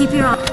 Keep your eye.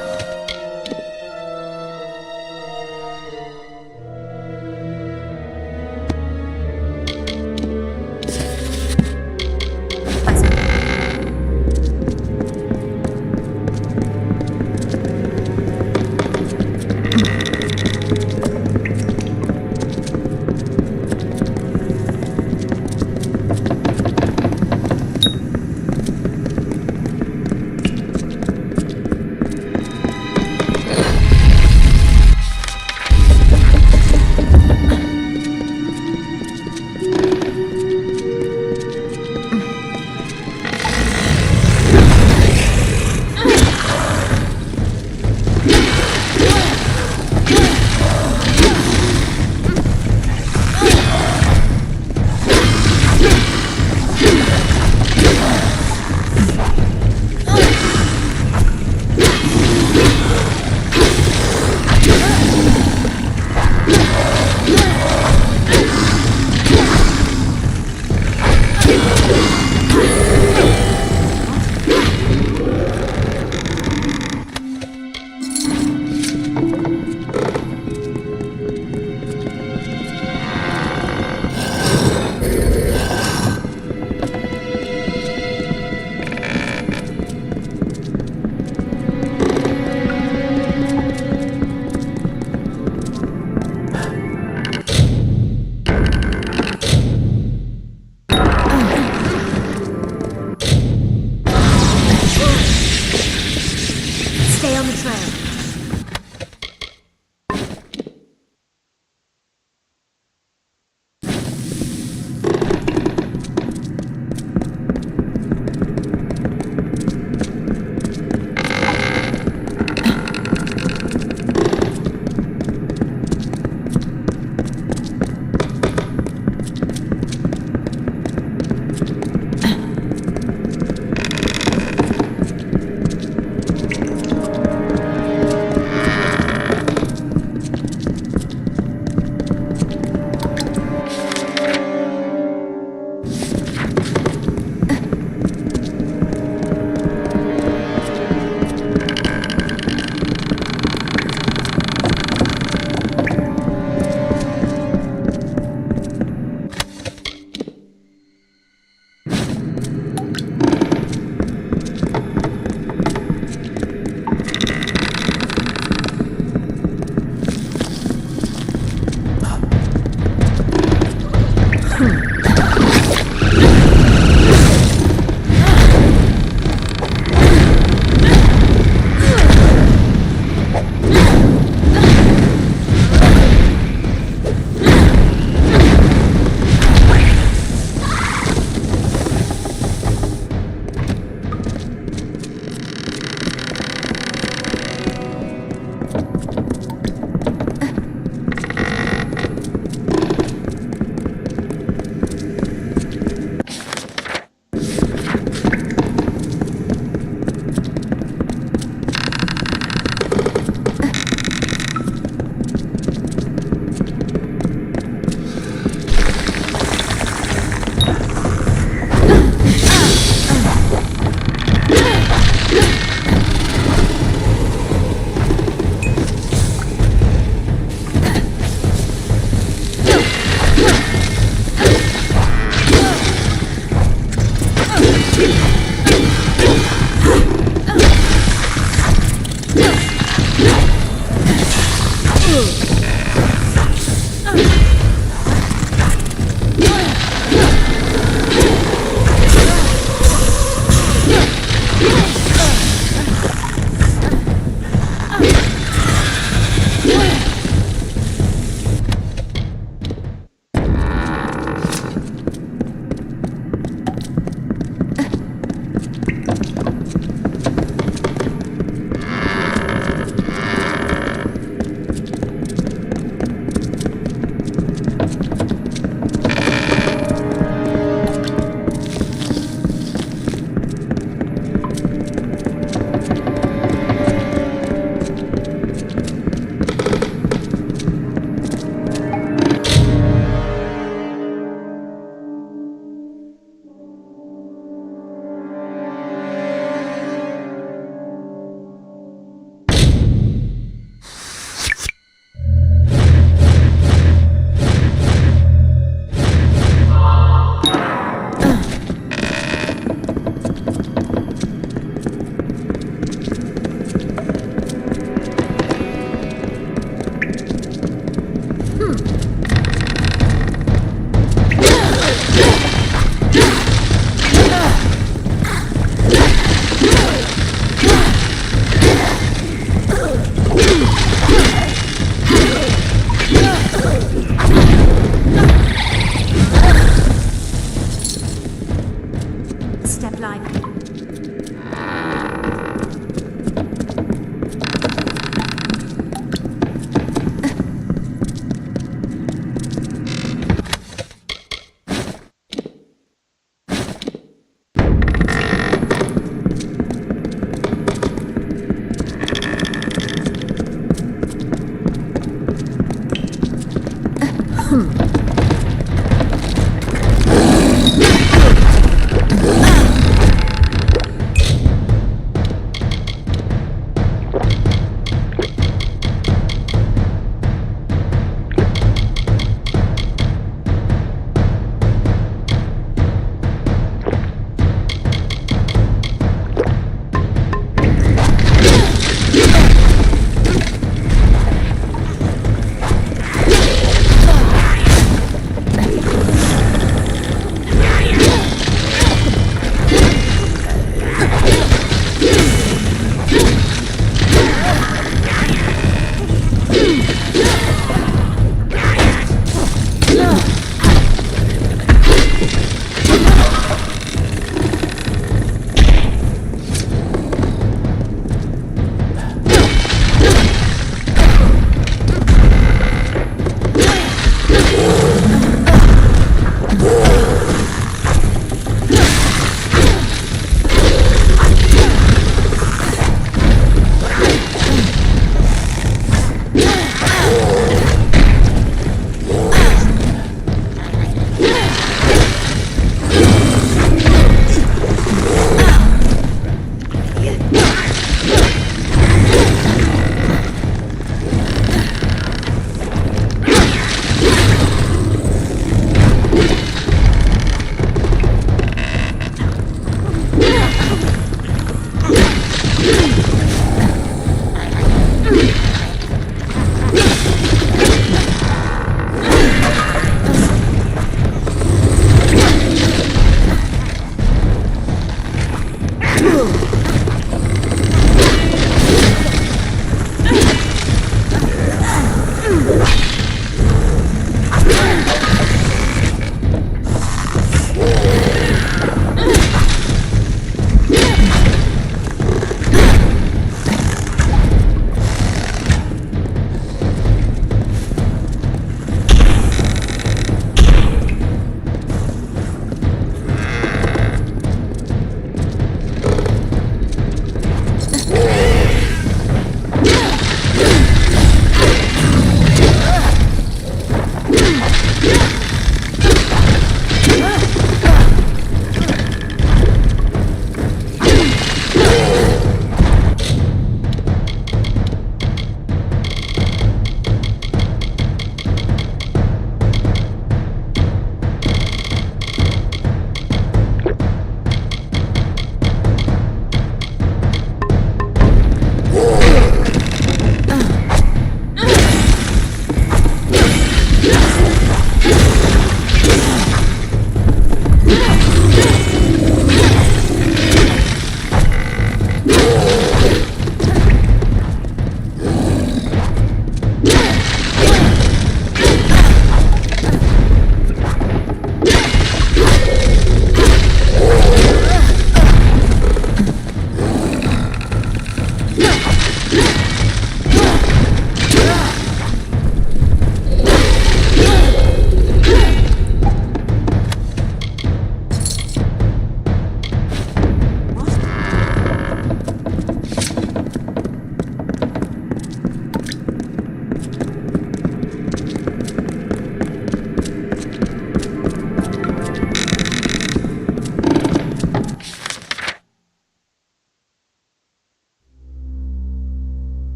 Step lively.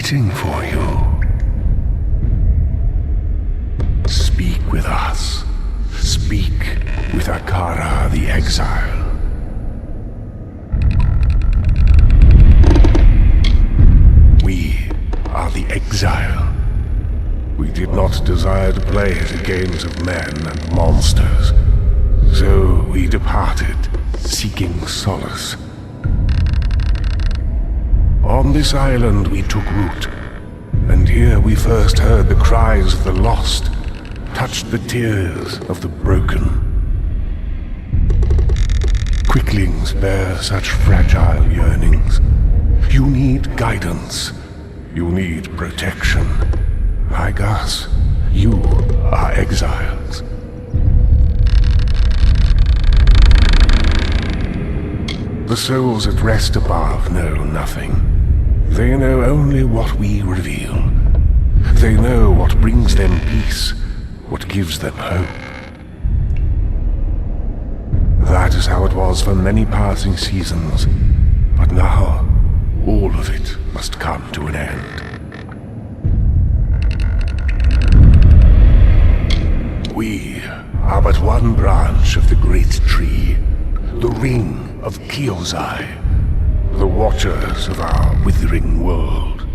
waiting for you. Speak with us. Speak with Akara the Exile. We are the Exile. We did not desire to play the games of men and monsters, so we departed, seeking solace. On this island we took root, and here we first heard the cries of the lost, touched the tears of the broken. Quicklings bear such fragile yearnings. You need guidance. You need protection. Like us, you are exiles. The souls at rest above know nothing. They know only what we reveal. They know what brings them peace, what gives them hope. That is how it was for many passing seasons, but now all of it must come to an end. We are but one branch of the great tree, the ring of Kyozai, the watchers of our withering world.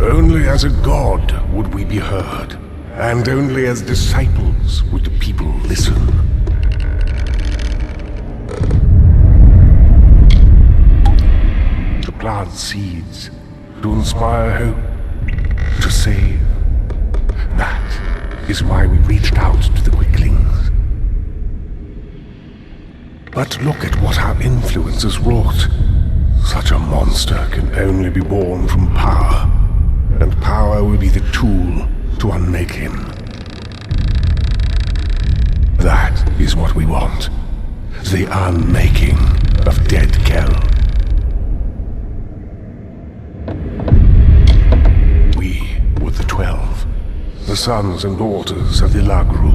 Only as a god would we be heard, and only as disciples would the people listen. To plant seeds, to inspire hope, to save. That is why we reached out to the Quicklings. But look at what our influence has wrought. Such a monster can only be born from power, and power will be the tool to unmake him. That is what we want. The unmaking of Dead Kell. We were the 12, the sons and daughters of the Lagru,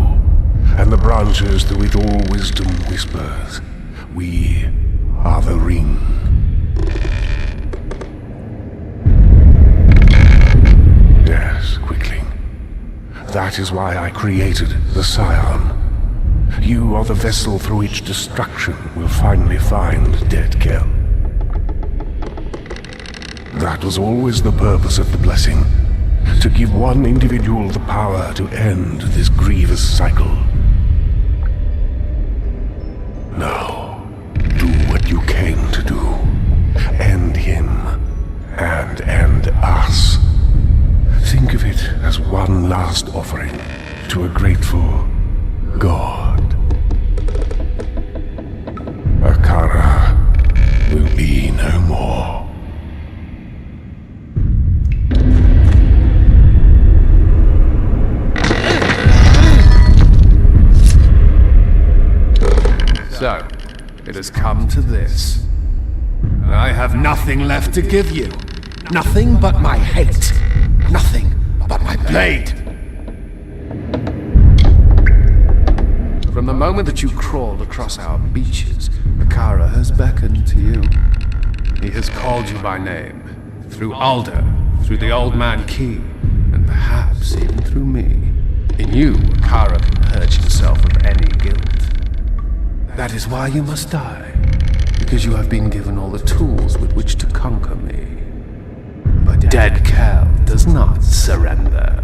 and the branches that with all wisdom whispers. We are the Ring. Yes, Quickling. That is why I created the Scion. You are the vessel through which destruction will finally find Dead Kell. That was always the purpose of the blessing, to give one individual the power to end this grievous cycle. Now, do what you came to do. End him, and end us. Think of it as one last offering to a grateful God. Akara will be no more. So, it has come to this. I have nothing left to give you. Nothing but my hate. Nothing but my blade. From the moment that you crawled across our beaches, Akara has beckoned to you. He has called you by name. Through Alder, through the Old Man Key, and perhaps even through me. In you, Akara can purge himself of any guilt. That is why you must die. Because you have been given all the tools with which to conquer me. But Dead Kell does not surrender.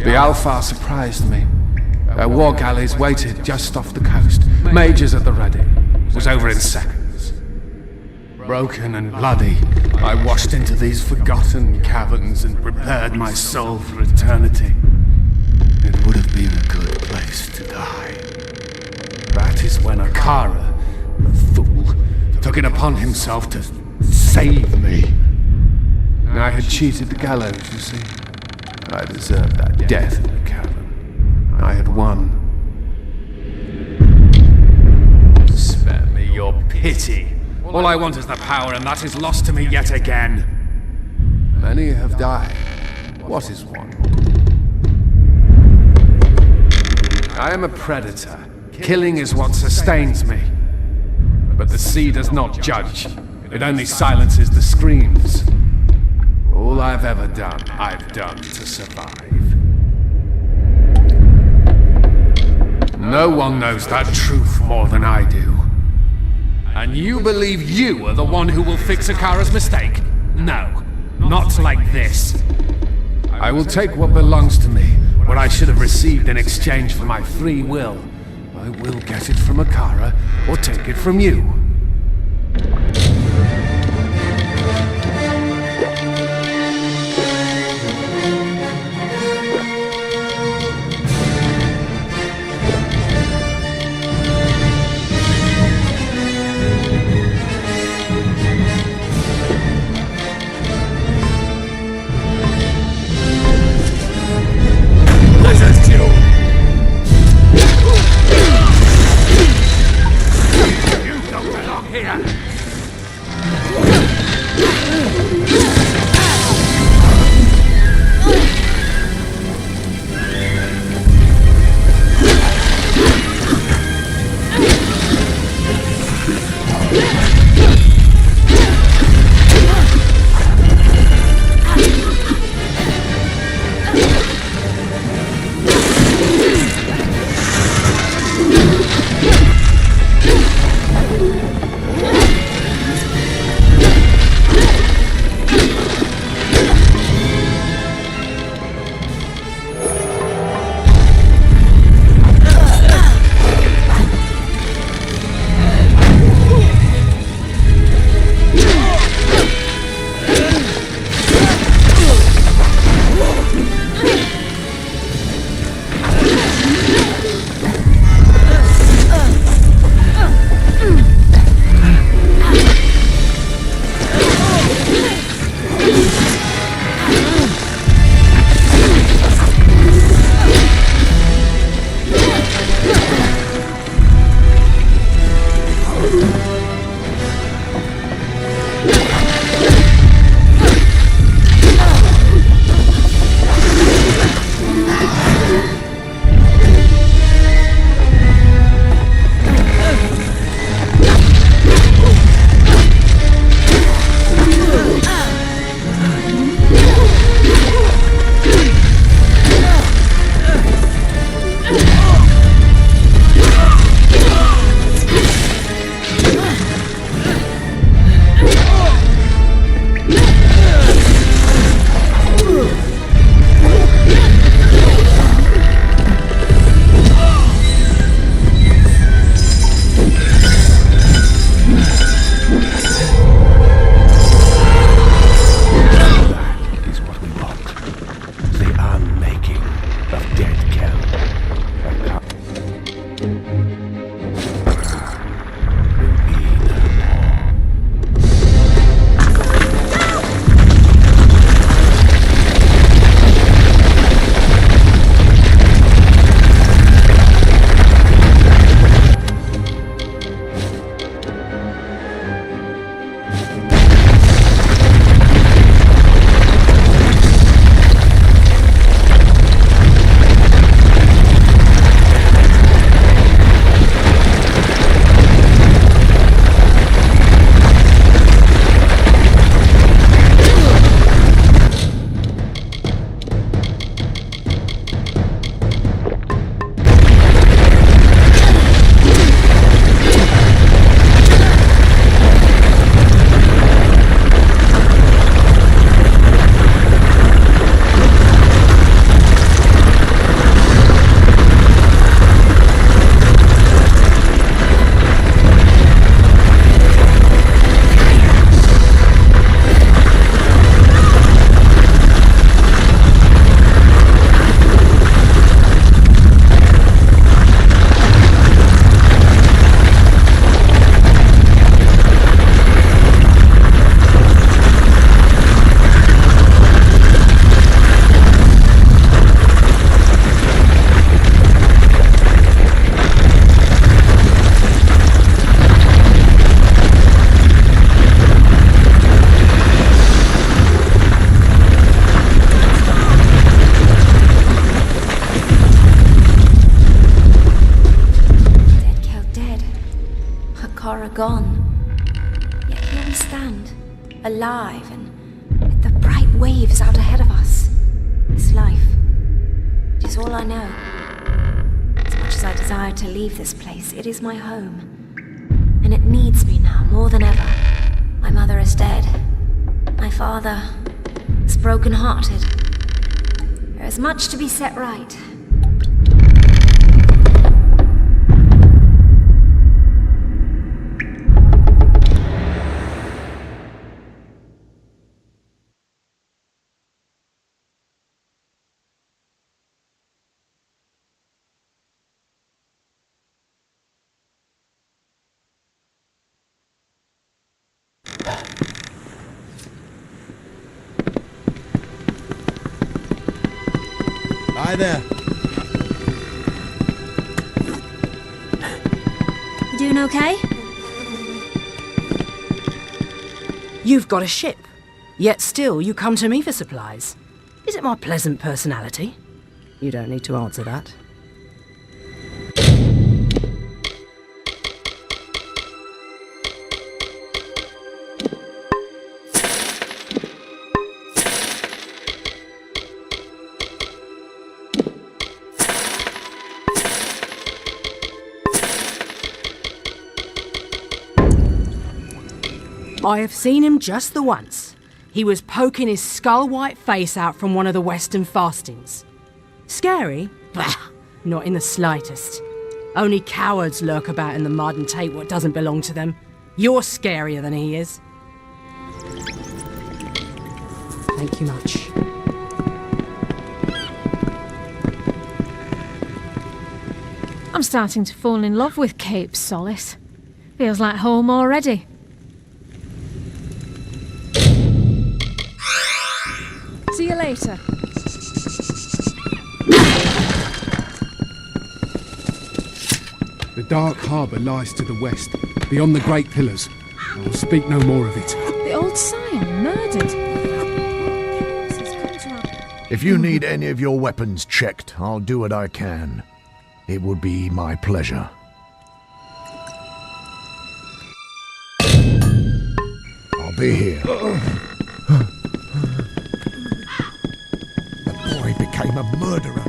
The Alpha surprised me. Their war galleys waited just off the coast. Mages at the ready. It was over in seconds. Broken and bloody, I washed into these forgotten caverns and prepared my soul for eternity. It would have been a good place to die. That is when Akara, the fool, took it upon himself to save me. I had cheated the gallows, you see. I deserved that death in the cavern. I had won. Spare me your pity. All I want is the power, and that is lost to me yet again. Many have died. What is one? I am a predator. Killing is what sustains me. But the sea does not judge. It only silences the screams. All I've ever done, I've done to survive. No one knows that truth more than I do. And you believe you are the one who will fix Akara's mistake? No, not like this. I will take what belongs to me, what I should have received in exchange for my free will. I will get it from Akara, or take it from you. gone. Yet here we stand, alive and with the bright waves out ahead of us. This life, it is all I know. As much as I desire to leave this place, it is my home. And it needs me now more than ever. My mother is dead. My father is broken-hearted. There is much to be set right. Hi there. You doing okay? You've got a ship, yet still you come to me for supplies. Is it my pleasant personality? You don't need to answer that. I have seen him just the once. He was poking his skull-white face out from one of the western fastings. Scary? Bah, not in the slightest. Only cowards lurk about in the mud and take what doesn't belong to them. You're scarier than he is. Thank you much. I'm starting to fall in love with Cape Solace. Feels like home already. See you later. The dark harbour lies to the west, beyond the great pillars. I'll speak no more of it. The old scion murdered. If you need any of your weapons checked, I'll do what I can. It would be my pleasure. I'll be here. The boy became a murderer.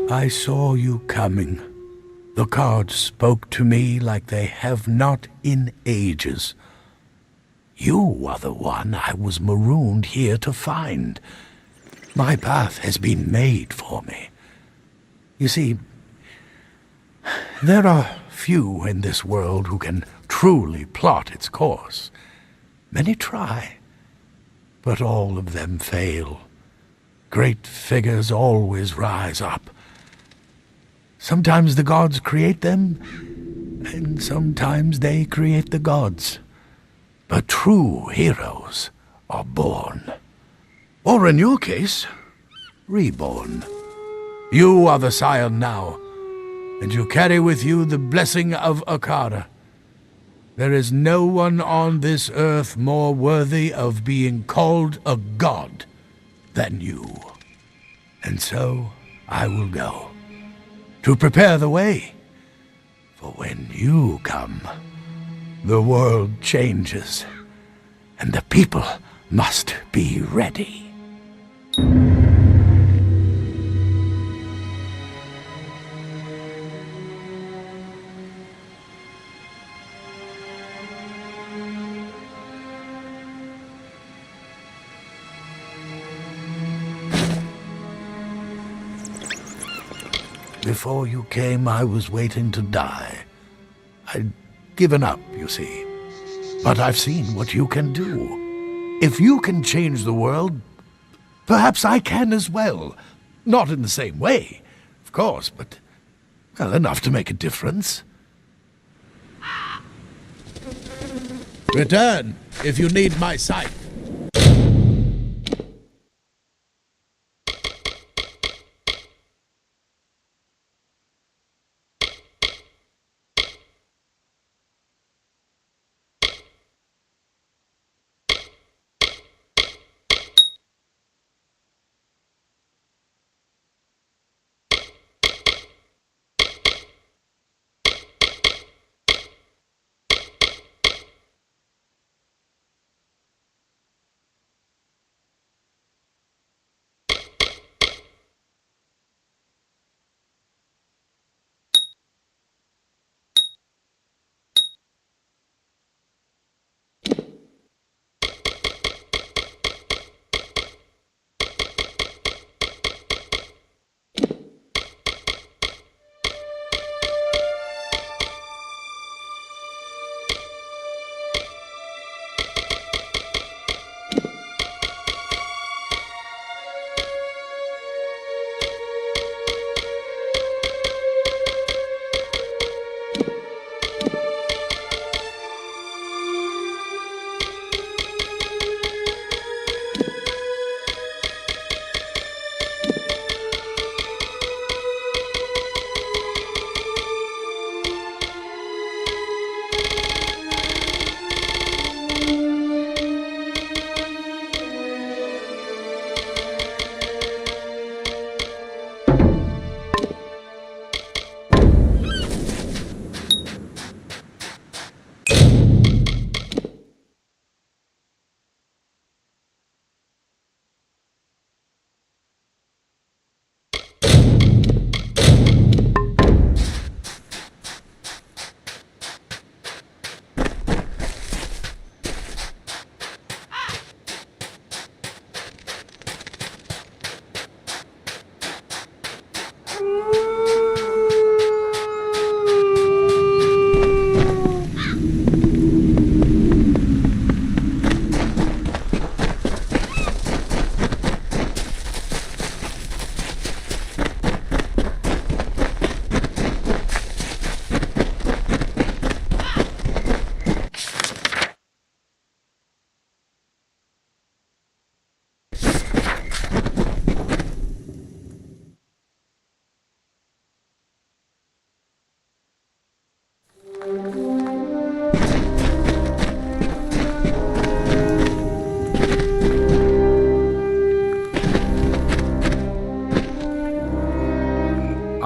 I saw you coming. The cards spoke to me like they have not in ages. You are the one I was marooned here to find. My path has been made for me. You see, there are few in this world who can truly plot its course. Many try, but all of them fail. Great figures always rise up. Sometimes the gods create them, and sometimes they create the gods. But true heroes are born. Or in your case, reborn. You are the scion now, and you carry with you the blessing of Akara. There is no one on this earth more worthy of being called a god than you. And so I will go, to prepare the way. For when you come, the world changes, and the people must be ready. Before you came, I was waiting to die. I'd given up, you see. But I've seen what you can do. If you can change the world, perhaps I can as well. Not in the same way, of course, but, well, enough to make a difference. Return, if you need my sight.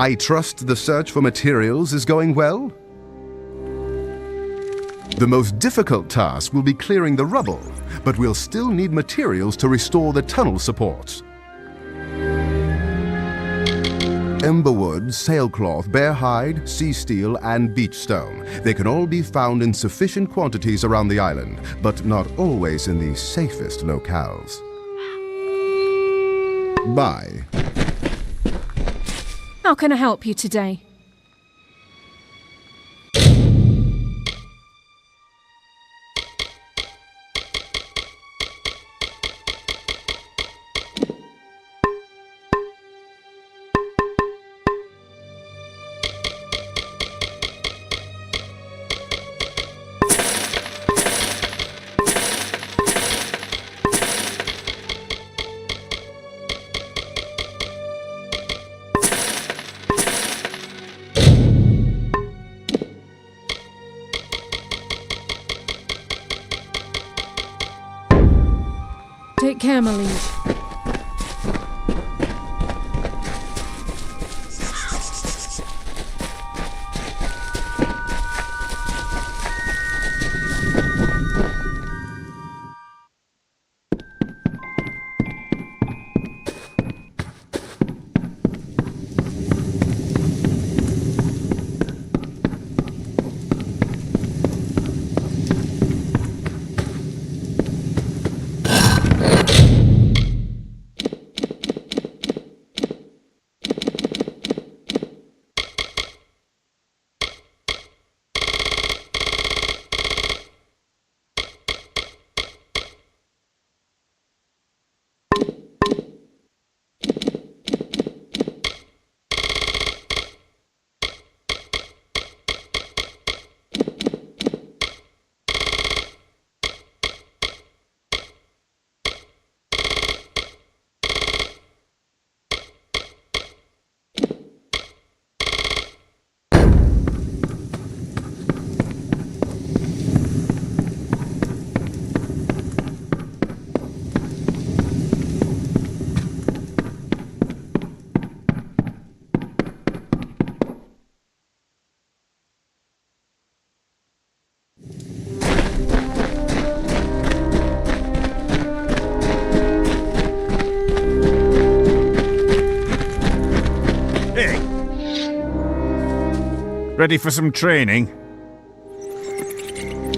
I trust the search for materials is going well? The most difficult task will be clearing the rubble, but we'll still need materials to restore the tunnel supports. Emberwood, sailcloth, bear hide, sea steel, and beach stone. They can all be found in sufficient quantities around the island, but not always in the safest locales. Bye. How can I help you today? Take care, my liege. Ready for some training?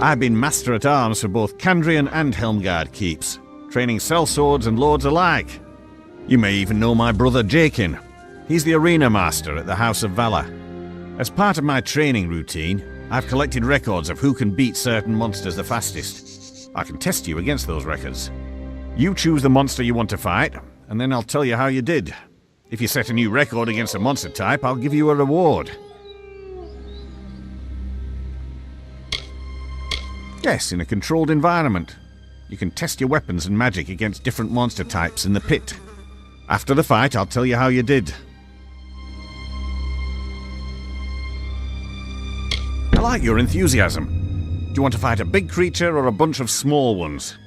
I've been Master at Arms for both Candrian and Helmgard keeps, training sellswords and lords alike. You may even know my brother Jakin. He's the arena master at the House of Valor. As part of my training routine, I've collected records of who can beat certain monsters the fastest. I can test you against those records. You choose the monster you want to fight, and then I'll tell you how you did. If you set a new record against a monster type, I'll give you a reward. Yes, in a controlled environment. You can test your weapons and magic against different monster types in the pit. After the fight, I'll tell you how you did. I like your enthusiasm. Do you want to fight a big creature or a bunch of small ones?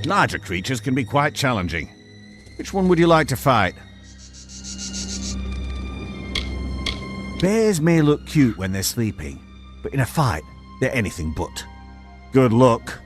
Larger creatures can be quite challenging. Which one would you like to fight? Bears may look cute when they're sleeping, but in a fight, they're anything but. Good luck.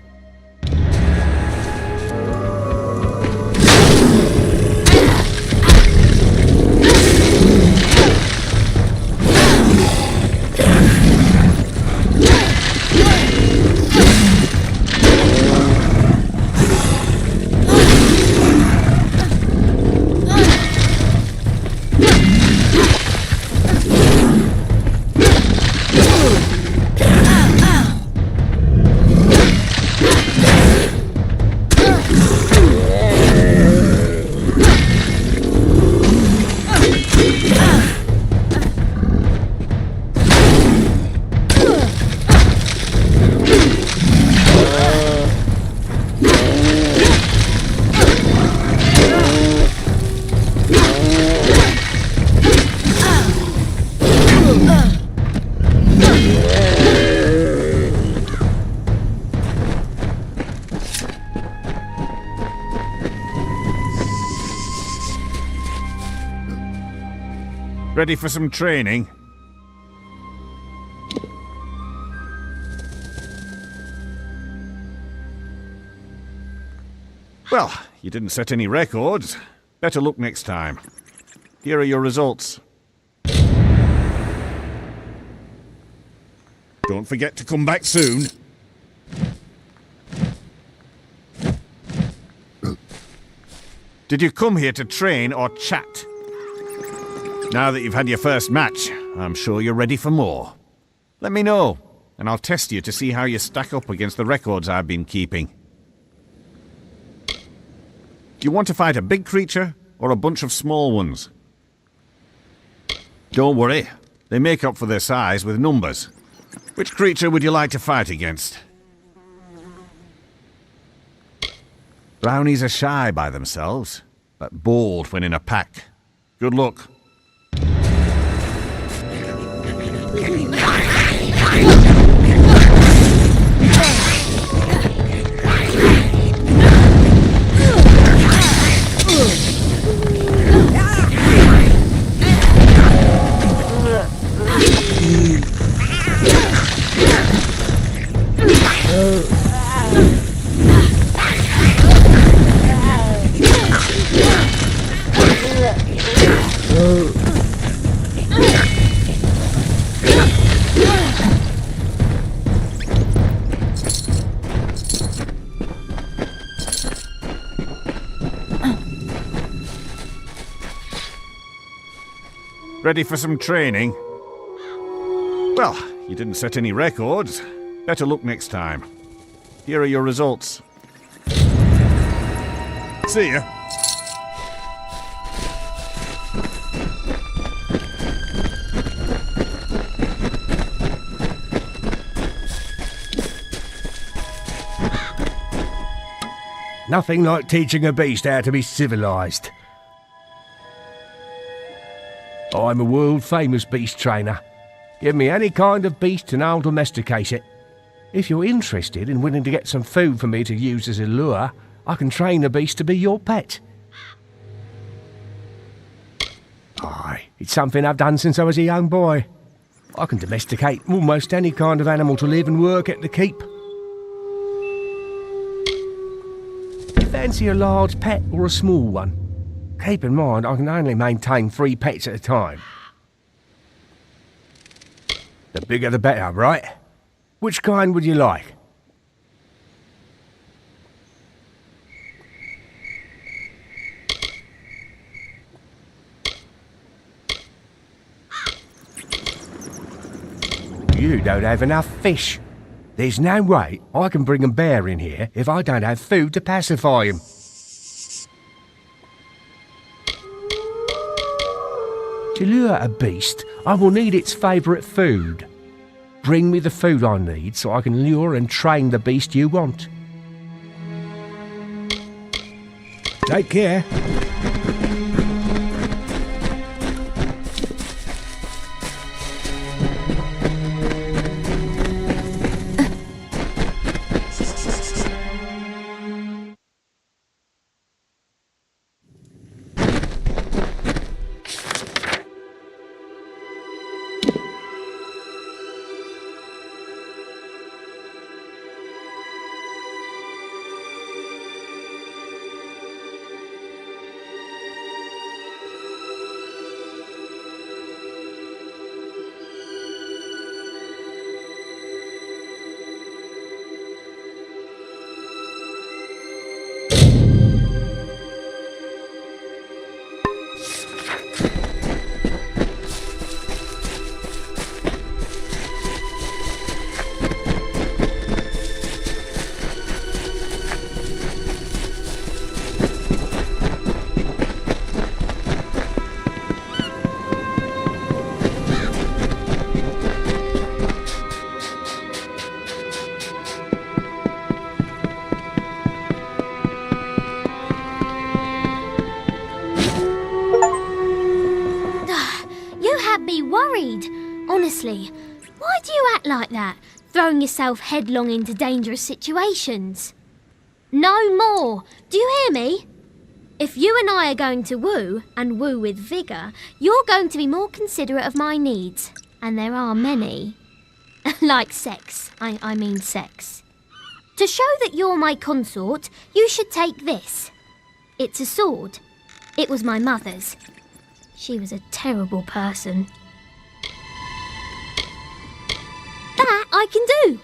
Ready for some training? Well, you didn't set any records. Better luck next time. Here are your results. Don't forget to come back soon. Did you come here to train or chat? Now that you've had your first match, I'm sure you're ready for more. Let me know, and I'll test you to see how you stack up against the records I've been keeping. Do you want to fight a big creature or a bunch of small ones? Don't worry, they make up for their size with numbers. Which creature would you like to fight against? Brownies are shy by themselves, but bold when in a pack. Good luck. Ready for some training? Well, you didn't set any records. Better luck next time. Here are your results. See ya. Nothing like teaching a beast how to be civilized. I'm a world-famous beast trainer. Give me any kind of beast and I'll domesticate it. If you're interested and willing to get some food for me to use as a lure, I can train the beast to be your pet. Aye, it's something I've done since I was a young boy. I can domesticate almost any kind of animal to live and work at the keep. Fancy a large pet or a small one? Keep in mind, I can only maintain 3 pets at a time. The bigger the better, right? Which kind would you like? You don't have enough fish. There's no way I can bring a bear in here if I don't have food to pacify him. To lure a beast, I will need its favourite food. Bring me the food I need so I can lure and train the beast you want. Take care. Honestly, why do you act like that, throwing yourself headlong into dangerous situations? No more! Do you hear me? If you and I are going to woo, and woo with vigour, you're going to be more considerate of my needs. And there are many. Like sex. I mean sex. To show that you're my consort, you should take this. It's a sword. It was my mother's. She was a terrible person. That I can do.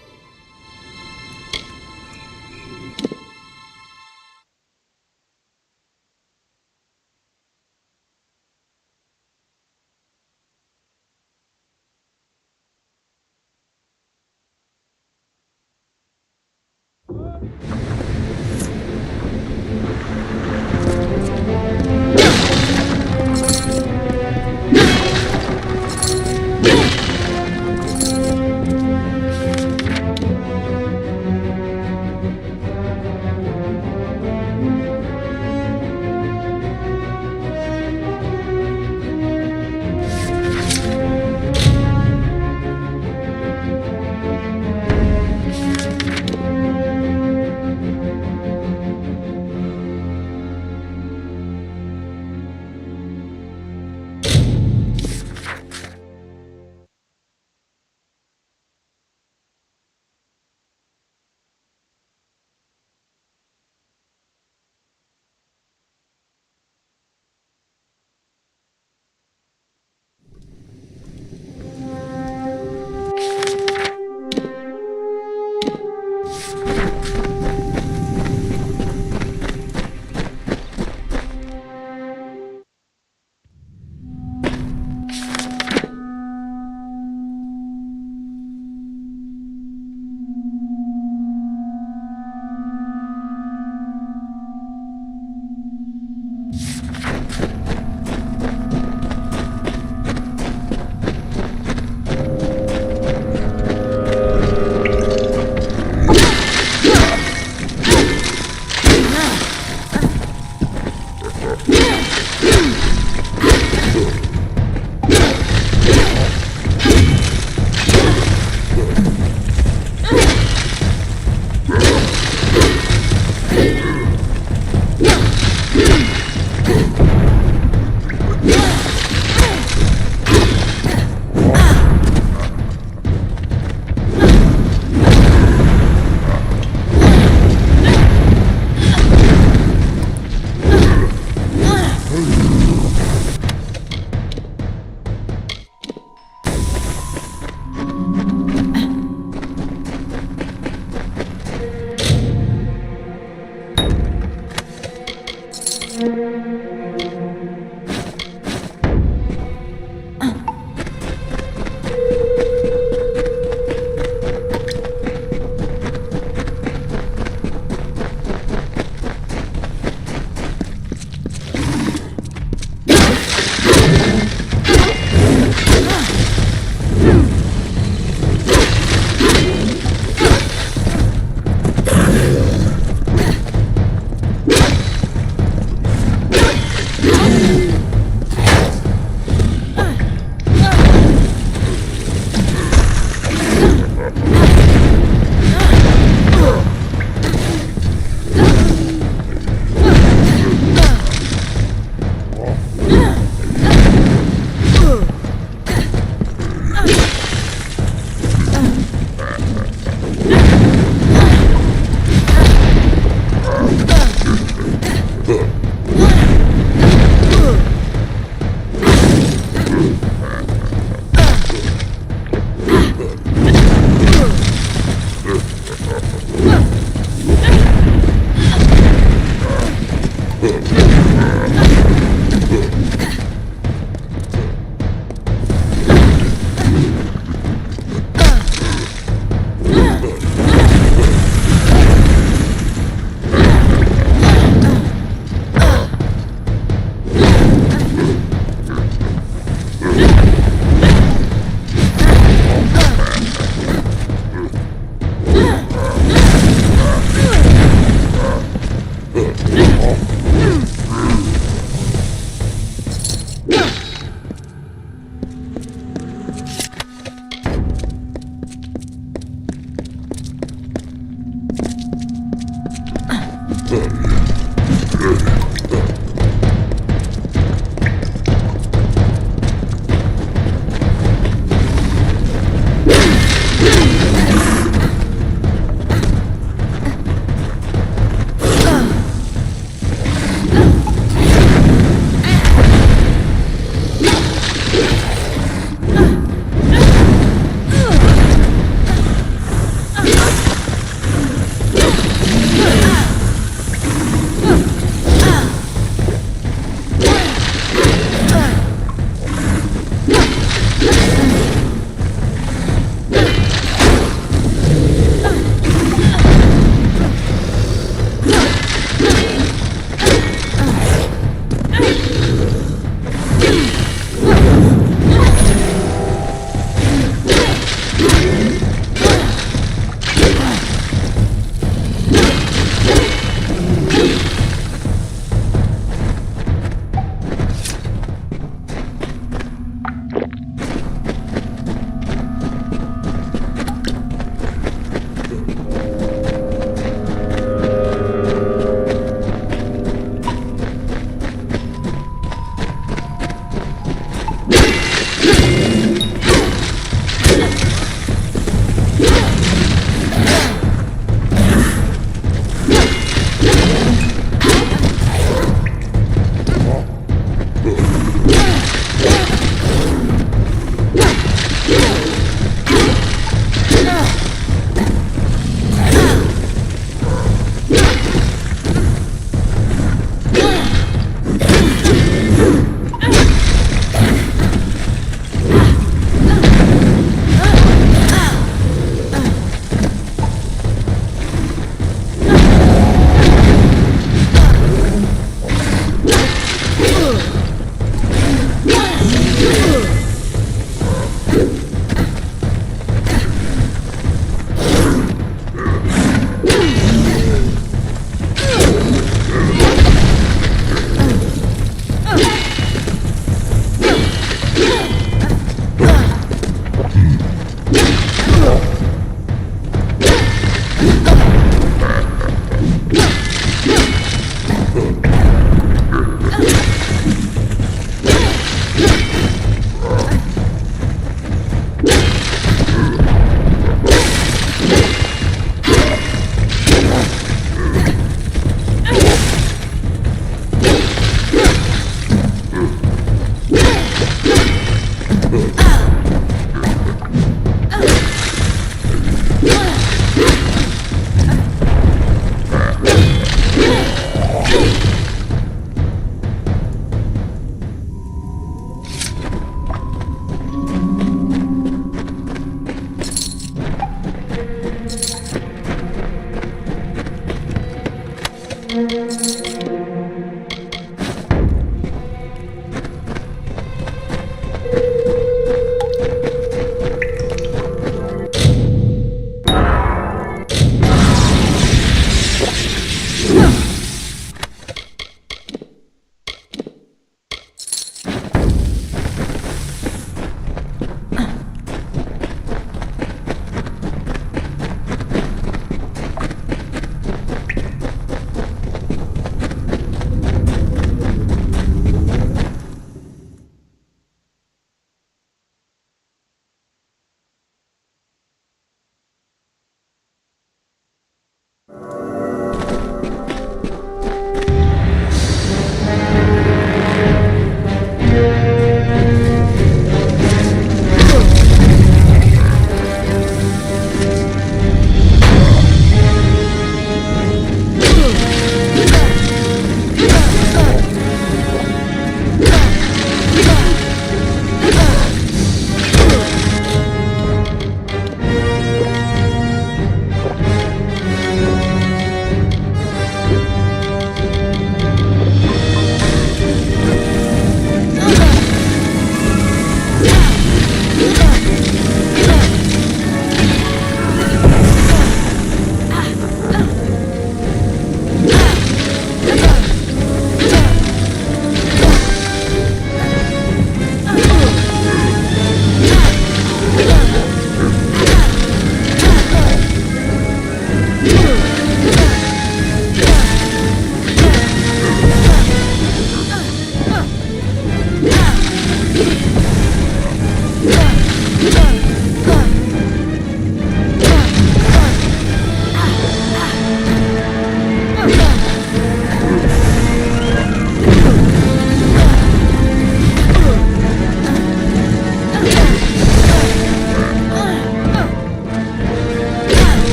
Yeah.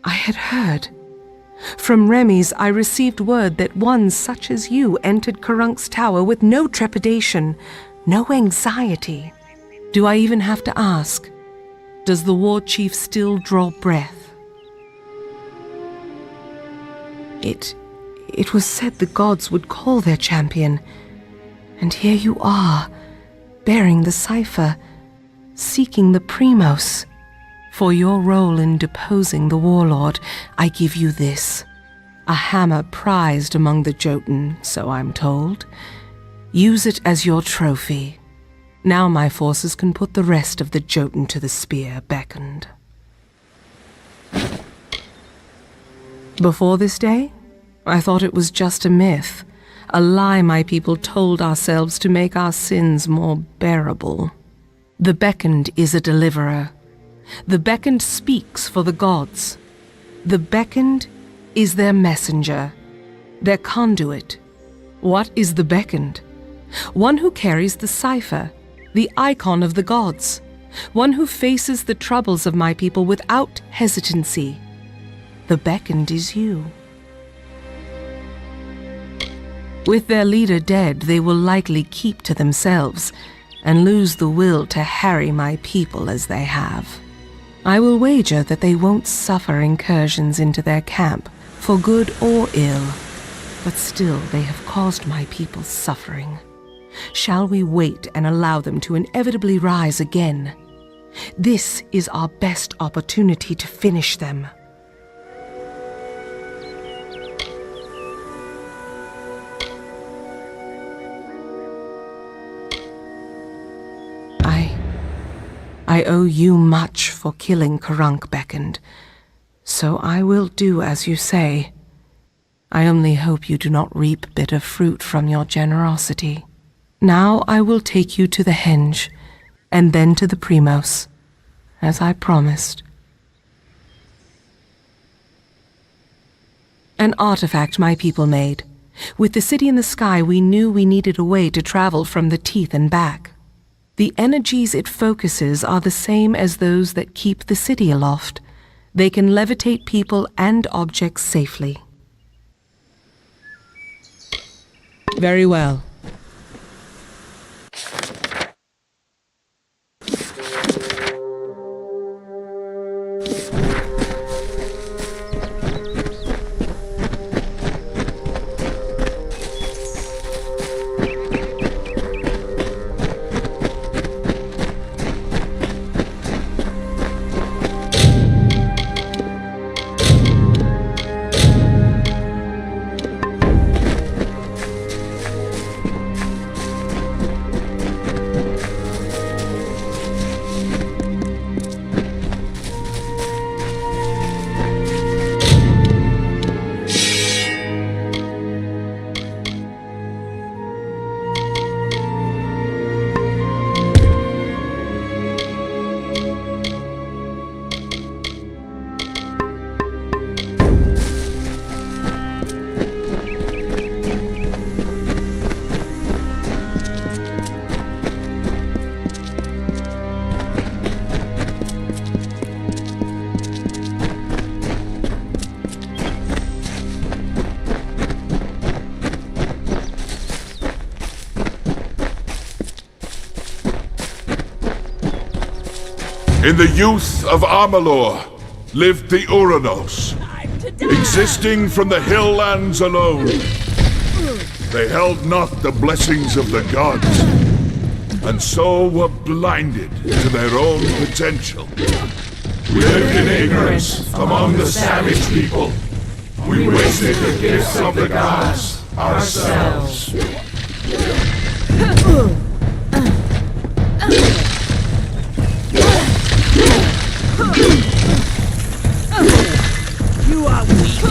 I had heard. From Remy's, I received word that one such as you entered Karunk's tower with no trepidation, no anxiety. Do I even have to ask? Does the war chief still draw breath? It was said the gods would call their champion, and here you are, bearing the cipher, seeking the Primos. For your role in deposing the warlord, I give you this. A hammer prized among the Jotun, so I'm told. Use it as your trophy. Now my forces can put the rest of the Jotun to the spear beckoned. Before this day, I thought it was just a myth, a lie my people told ourselves to make our sins more bearable. The beckoned is a deliverer. The beckoned speaks for the gods. The beckoned is their messenger, their conduit. What is the beckoned? One who carries the cipher, the icon of the gods. One who faces the troubles of my people without hesitancy. The beckoned is you. With their leader dead, they will likely keep to themselves and lose the will to harry my people as they have. I will wager that they won't suffer incursions into their camp, for good or ill, but still they have caused my people suffering. Shall we wait and allow them to inevitably rise again? This is our best opportunity to finish them. I owe you much for killing Karunk beckoned, so I will do as you say. I only hope you do not reap bitter fruit from your generosity. Now I will take you to the henge, and then to the Primos, as I promised. An artifact my people made. With the city in the sky, we knew we needed a way to travel from the teeth and back. The energies it focuses are the same as those that keep the city aloft. They can levitate people and objects safely. Very well. In the youth of Amalur lived the Uranos, existing from the hill lands alone. They held not the blessings of the gods, and so were blinded to their own potential. We lived in ignorance among the savage people. We wasted the gifts of the gods ourselves. You are weak.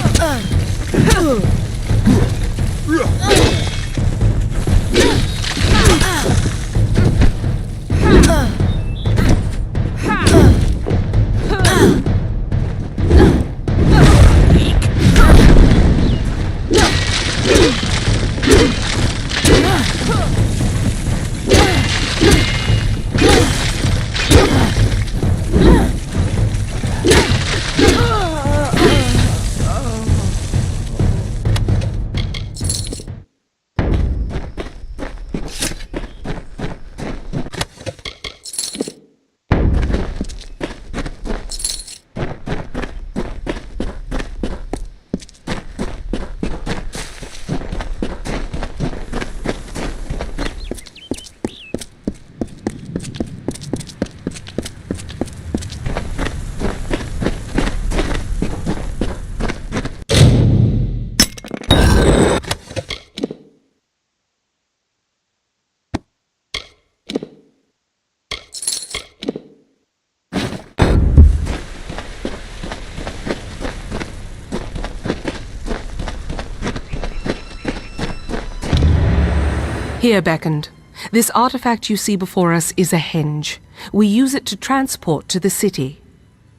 Here, Beckoned. This artifact you see before us is a henge. We use it to transport to the city.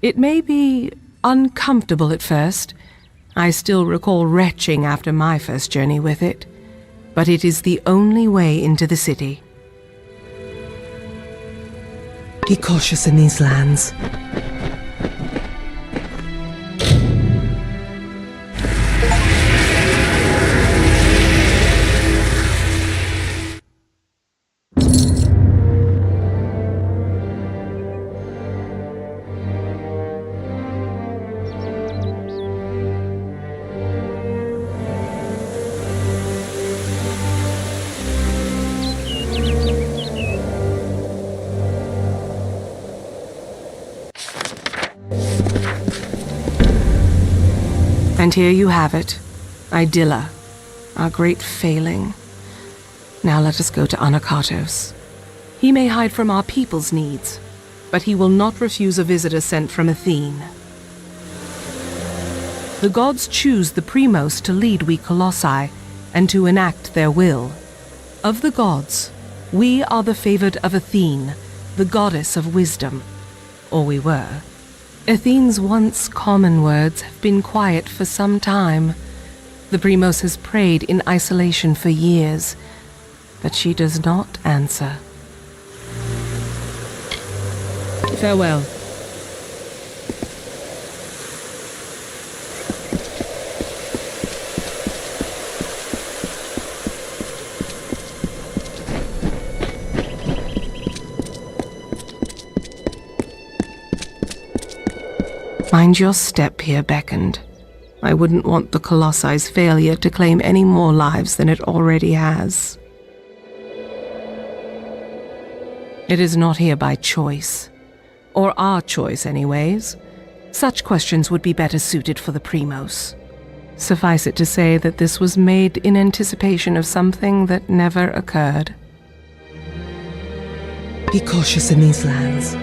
It may be uncomfortable at first. I still recall retching after my first journey with it. But it is the only way into the city. Be cautious in these lands. And here you have it, Idylla, our great failing. Now let us go to Anakatos. He may hide from our people's needs, but he will not refuse a visitor sent from Athene. The gods choose the Primos to lead we Colossi and to enact their will. Of the gods, we are the favored of Athene, the goddess of wisdom. Or we were. Athene's once common words have been quiet for some time. The Primos has prayed in isolation for years, but she does not answer. Farewell. Mind your step here, Beckoned. I wouldn't want the Colossi's failure to claim any more lives than it already has. It is not here by choice. Or our choice, anyways. Such questions would be better suited for the Primos. Suffice it to say that this was made in anticipation of something that never occurred. Be cautious in these lands.